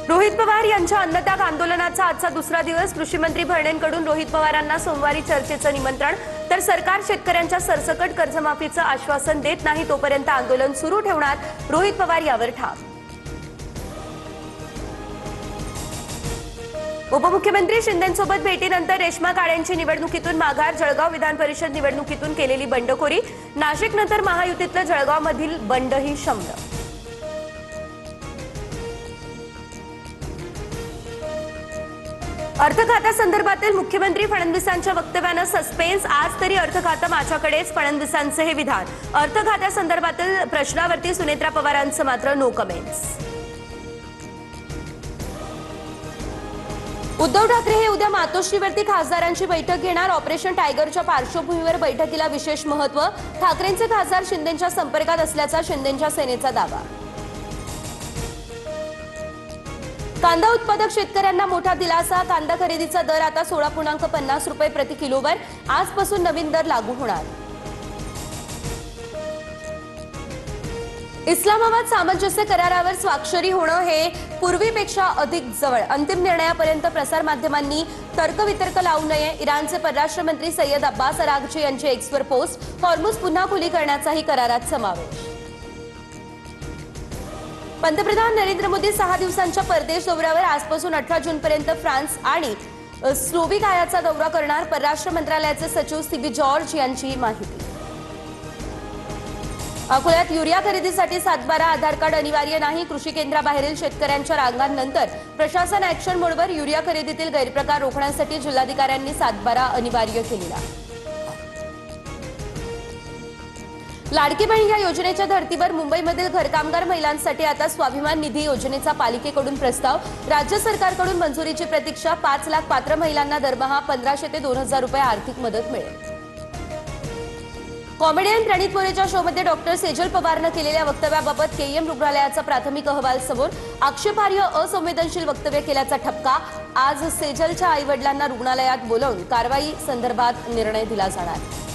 रोहित पवार यांच्या अन्नत्याग आंदोलनाचा आजचा दुसरा दिवस। कृषी मंत्री भरणेंकडून रोहित पवारांना सोमवारी चर्चेचं निमंत्रण। तर सरकार शेतकऱ्यांच्या सरसकट कर्जमाफीचं आश्वासन देत नाही तोपर्यंत आंदोलन सुरू ठेवणार, रोहित पवार यावर ठाम। उपमुख्यमंत्री शिंदेंसोबत भेटीनंतर रेश्मा काळेंची निवडणुकीतून माघार। जळगाव विधान परिषद निवडणुकीतून केलेली बंडखोरी। नाशिकनंतर महायुतीतलं जळगावमधील बंडही शमलं। अर्थखात्यासंदर्भातील मुख्यमंत्री फडणवीसांच्या वक्तव्यानं सस्पेन्स। आज तरी अर्थखातं माझ्याकडेच, फडणवीसांचे हे विधान। अर्थखात्यासंदर्भातील प्रश्नावरती सुनेत्रा पवारांचं मात्र नो कमेंट्स। उद्धव ठाकरे हे उद्या मातोश्रीवरती खासदारांची बैठक घेणार। ऑपरेशन टायगरच्या पार्श्वभूमीवर बैठकीला विशेष महत्त्व। ठाकरेंचे खासदार शिंदेंच्या संपर्कात असल्याचा शिंदेंच्या सेनेचा दावा। कांदा उत्पादक शेतकऱ्यांना मोठा दिलासा। कांदा खरेदीचा दर आता 16.50 रुपये प्रति किलोवर। आजपासून नवीन दर लागू होणार। इस्लामाबाद सामंजस्य करारावर स्वाक्षरी होणं हे पूर्वीपेक्षा अधिक जवळ। अंतिम निर्णयापर्यंत प्रसारमाध्यमांनी तर्कवितर्क लावू नये। इराणचे परराष्ट्र मंत्री सय्यद अब्बास अराघची यांची एक्सवर पोस्ट। हॉर्मुझ पुन्हा खुली करण्याचाही करारात समावेश। पंतप्रधान नरेंद्र मोदी 6 दिवसांच्या परदेश दौऱ्यावर। आजपासून 18 जूनपर्यंत फ्रान्स आणि स्लोव्हिकियाचा दौरा करणार। परराष्ट्र मंत्रालयाचे सचिव सीबी जॉर्ज यांची माहिती। अकोल्यात युरिया खरेदीसाठी 7/12 आधार कार्ड अनिवार्य नाही। कृषी केंद्राबाहेरील शेतकऱ्यांच्या रांगांनंतर प्रशासन ॲक्शन मोडवर। युरिया खरेदीतील गैरप्रकार रोखण्यासाठी जिल्हाधिकाऱ्यांनी 7/12 अनिवार्य केलेला। लाडकी बहीण या योजनेच्या धर्तीवर मुंबईमधील घरकामगार महिलांसाठी आता स्वाभिमान निधी योजनेचा पालिकेकडून प्रस्ताव। राज्य सरकारकडून मंजुरीची प्रतीक्षा। 5 लाख पात्र महिलांना दरमहा 1500 ते 2000 रुपये आर्थिक मदत मिळेल। कॉमेडियन प्रणित मोरेच्या शोमध्ये डॉक्टर सेजल पवारनं केलेल्या वक्तव्याबाबत केईएम रुग्णालयाचा प्राथमिक अहवाल समोर। आक्षेपार्ह असंवेदनशील वक्तव्य केल्याचा ठपका। आज सेजलच्या आईवडिलांना रुग्णालयात बोलावून कारवाई संदर्भात निर्णय दिला जाणार।